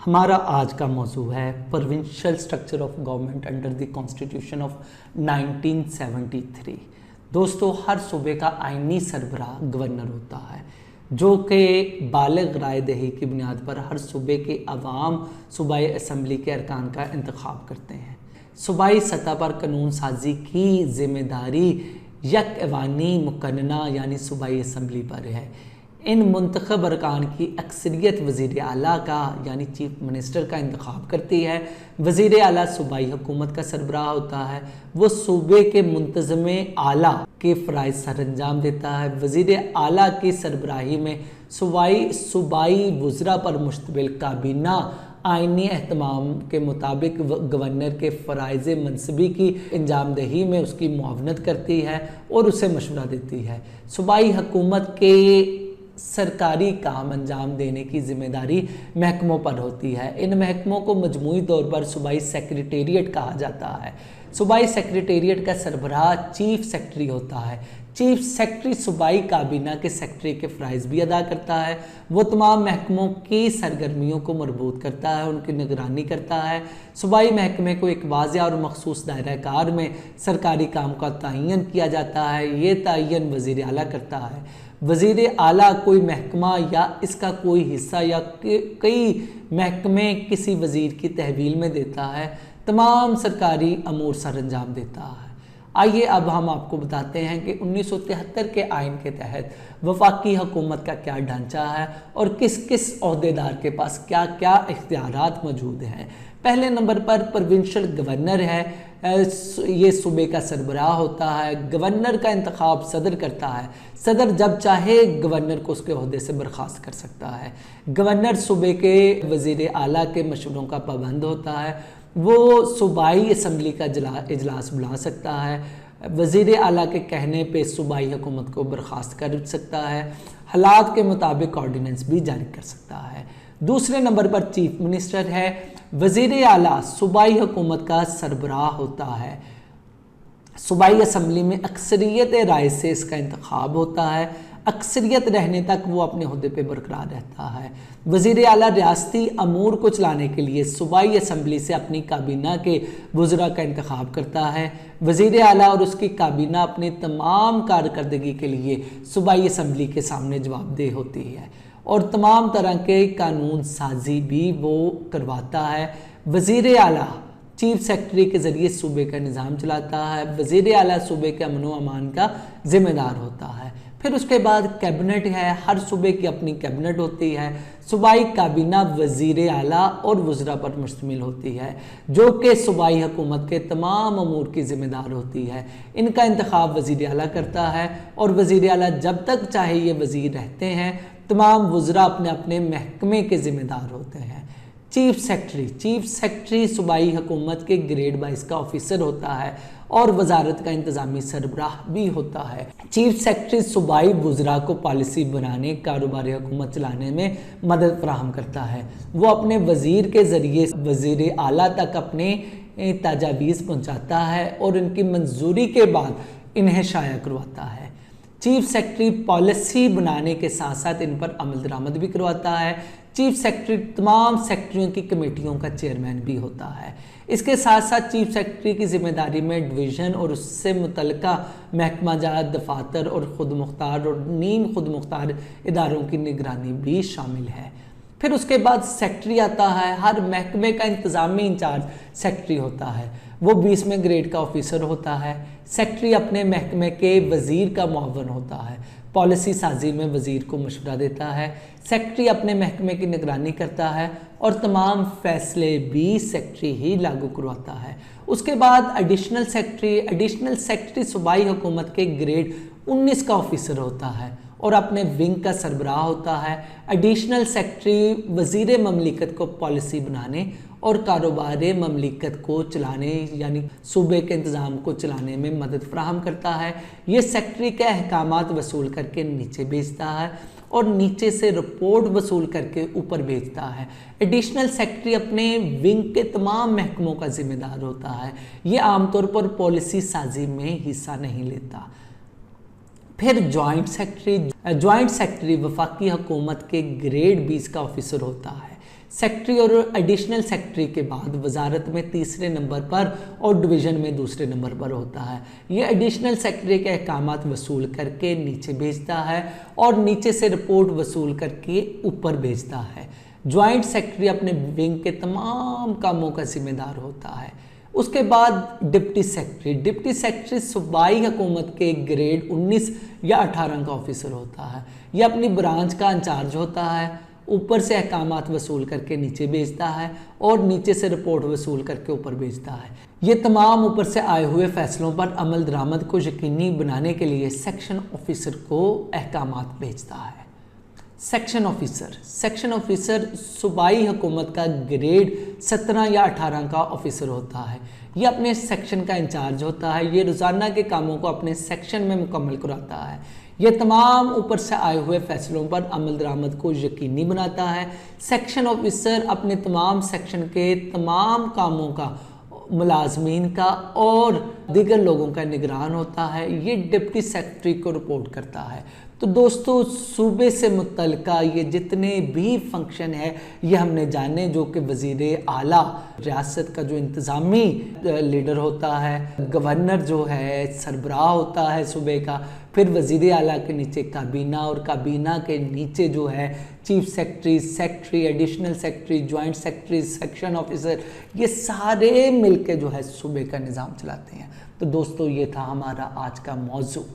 हमारा आज का मौजू है provincial structure of government under the constitution of 1973। दोस्तों, हर सूबे का आईनी सरबराह गवर्नर होता है जो कि बालिग राय दही की बुनियाद पर हर सूबे के अवाम सूबाई असम्बली के अरकान का इंतखाब करते हैं। सूबाई सतह पर कानून साजी की जिम्मेदारी यक एवानी मुकन्ना यानी सूबाई असम्बली पर है। इन मुंतखब अरकान की अक्सरियत वज़ीर आला का यानी चीफ मिनिस्टर का इंतखाब करती है। वज़ीर आला सूबाई हुकूमत का सरबराह होता है। वो सूबे के मुंतज़म आला के फ़राइज़ सर अंजाम देता है। वज़ीर आला की सरबराही में सूबाई वज़रा पर मुश्तमिल काबीना आइनी एहतमाम के मुताबिक गवर्नर के फ़राइज़ मनसबी की अंजामदही में उसकी मुआवनत करती है और उसे मशवरा देती है। सूबाई हुकूमत के सरकारी काम अंजाम देने की जिम्मेदारी महकमों पर होती है। इन महकमों को मजमूई तौर पर सूबाई सेक्रेटेरिएट कहा जाता है। सूबाई सेक्रेटेरिएट का सरबराह चीफ सेक्रेटरी होता है। चीफ सेक्रेटरी सूबाई काबीना के सेक्रेटरी के फ़राइज़ भी अदा करता है। वो तमाम महकमों की सरगर्मियों को मरबूत करता है, उनकी निगरानी करता है। सूबाई महकमे को एक वाज़ेह और मखसूस दायरा कार में सरकारी काम का तयन किया जाता है। ये तयन वज़ीर आला करता है। वज़ीर आला कोई महकमा या इसका कोई हिस्सा या कई महकमे किसी वज़ीर की तहवील में देता है, तमाम सरकारी अमूर सर अंजाम देता है। आइए अब हम आपको बताते हैं कि 1973 के आइन के तहत वफाकी हुकूमत का क्या ढांचा है और किस किस ओहदेदार के पास क्या क्या इख्तियारात मौजूद हैं। पहले नंबर पर प्रोविंशियल गवर्नर है। ये सूबे का सरबराह होता है। गवर्नर का इंतखाब सदर करता है। सदर जब चाहे गवर्नर को उसके ओहदे से बर्खास्त कर सकता है। गवर्नर सूबे के वज़ीर आला के मशवरों का पाबंद होता है। वो सूबाई असम्बली का इजलास बुला सकता है। वज़ीर आला के कहने पे सूबाई हुकूमत को बर्खास्त कर सकता है। हालात के मुताबिक ऑर्डिनेंस भी जारी कर सकता है। दूसरे नंबर पर चीफ मिनिस्टर है। वज़ीर आला सूबाई हुकूमत का सरबराह होता है। सूबाई असम्बली में अक्सरियत राय से इसका इंतखाब होता है। अक्सरियत रहने तक वो अपने ओहदे पे बरकरार रहता है। वज़ीर आला रियासती अमूर को चलाने के लिए सूबाई असम्बली से अपनी काबीना के वज़रा का इंतखाब करता है। वज़ीर आला और उसकी काबीना अपनी तमाम कारकर्दगी के लिए सूबाई असम्बली के सामने जवाबदेह होती है और तमाम तरह के कानून साजी भी वो करवाता है। वज़ीर आला चीफ सेक्रेटरी के ज़रिए सूबे का निज़ाम चलाता है। वज़ीर आला सूबे के अमन व अमान का ज़िम्मेदार होता है। फिर उसके बाद कैबिनेट है। हर सूबे की अपनी कैबिनेट होती है। सूबाई काबीना वज़ीर आला और वज़रा पर मुश्तमिल होती है जो कि सूबाई हुकूमत के तमाम अमूर की ज़िम्मेदार होती है। इनका इंतखाब वज़ीर आला करता है और वज़ीर आला जब तक चाहे ये वज़ीर रहते हैं। तमाम वज़रा अपने अपने महकमे के ज़िम्मेदार होते हैं। चीफ सेक्रेटरी सूबाई हुकूमत के ग्रेड 22 का ऑफिसर होता है और वजारत का इंतज़ामी सरबराह भी होता है। चीफ सेक्रेटरी सूबाई वज़रा को पॉलिसी बनाने, कारोबारी हुकूमत चलाने में मदद फराहम करता है। वो अपने वज़ीर के ज़रिए वज़ीर आला तक अपने तजावीज़ पहुँचाता है और इनकी मंजूरी के बाद इन्हें शाया करवाता है। चीफ सेक्रेटरी पॉलिसी बनाने के साथ साथ इन पर अमल दरामद भी करवाता है। चीफ सेक्रेटरी तमाम सेक्रेटरियों की कमेटियों का चेयरमैन भी होता है। इसके साथ साथ चीफ सेक्रेटरी की जिम्मेदारी में डिवीज़न और उससे मुतल्लिका महकमा जात, दफातर और खुद मुख्तार और नीम खुद मुख्तार इदारों की निगरानी भी शामिल है। फिर उसके बाद सेक्रेटरी आता है। हर महकमे का इंतज़ामी इंचार्ज सेक्रेटरी होता है। वो 20वें ग्रेड का ऑफिसर होता है। सेक्रेटरी अपने महकमे के वज़ीर का मुआवन होता है। पॉलिसी साजी में वज़ीर को मशवरा देता है। सेक्रेटरी अपने महकमे की निगरानी करता है और तमाम फैसले भी सेक्रेटरी ही लागू करवाता है। उसके बाद एडिशनल सेक्रेटरी सूबाई हुकूमत के ग्रेड 19 का ऑफिसर होता है और अपने विंग का सरबराह होता है। एडिशनल सेक्रेटरी वज़ीर ममलिकत को पॉलिसी बनाने और कारोबार ममलिकत को चलाने यानी सूबे के इंतज़ाम को चलाने में मदद फराहम करता है। ये सेक्रेटरी के अहकामात वसूल करके नीचे भेजता है और नीचे से रिपोर्ट वसूल करके ऊपर भेजता है। एडिशनल सेक्रेटरी अपने विंग के तमाम महकमों का जिम्मेदार होता है। ये आमतौर पर पॉलिसी साजी में हिस्सा नहीं लेता। फिर जॉइंट सेक्रेटरी वफाकी हुकूमत के ग्रेड 20 का ऑफिसर होता है। सेक्रेटरी और एडिशनल सेक्रेटरी के बाद वजारत में तीसरे नंबर पर और डिवीज़न में दूसरे नंबर पर होता है। ये एडिशनल सेक्रेटरी के अहकामात वसूल करके नीचे भेजता है और नीचे से रिपोर्ट वसूल करके ऊपर भेजता है। ज्वाइंट सेक्रेटरी अपने विंग के तमाम कामों का जिम्मेदार होता है। उसके बाद डिप्टी सेक्रेटरी सूबाई हुकूमत के ग्रेड 19 या 18 का ऑफिसर होता है। यह अपनी ब्रांच का इंचार्ज होता है, ऊपर से अहकामात वसूल करके नीचे भेजता है और नीचे से रिपोर्ट वसूल करके ऊपर भेजता है। ये तमाम ऊपर से आए हुए फैसलों पर अमल दरामद को यकीनी बनाने के लिए सेक्शन ऑफिसर को अहकामात भेजता है। सेक्शन ऑफिसर सूबाई हुकूमत का ग्रेड 17 या 18 का ऑफिसर होता है। ये अपने सेक्शन का इंचार्ज होता है। ये रोज़ाना के कामों को अपने सेक्शन में मुकम्मल कराता है। ये तमाम ऊपर से आए हुए फैसलों पर अमल दरामद को यकीनी बनाता है। सेक्शन ऑफिसर अपने तमाम सेक्शन के तमाम कामों का, मुलाजमीन का और दीगर लोगों का निगरान होता है। ये डिप्टी सेक्रेटरी को रिपोर्ट करता है। तो दोस्तों, सूबे से मुतल्लिका ये जितने भी फंक्शन है ये हमने जाने, जो कि वज़ीर आला रियासत का जो इंतज़ामी लीडर होता है, गवर्नर जो है सरबराह होता है सूबे का, फिर वज़ीर आला के नीचे काबीना और काबीना के नीचे जो है chief secretary, additional secretary, joint secretary, section officer, ये सारे मिलके जो है सूबे का निज़ाम चलाते हैं। तो दोस्तों, ये था हमारा आज का मौजू।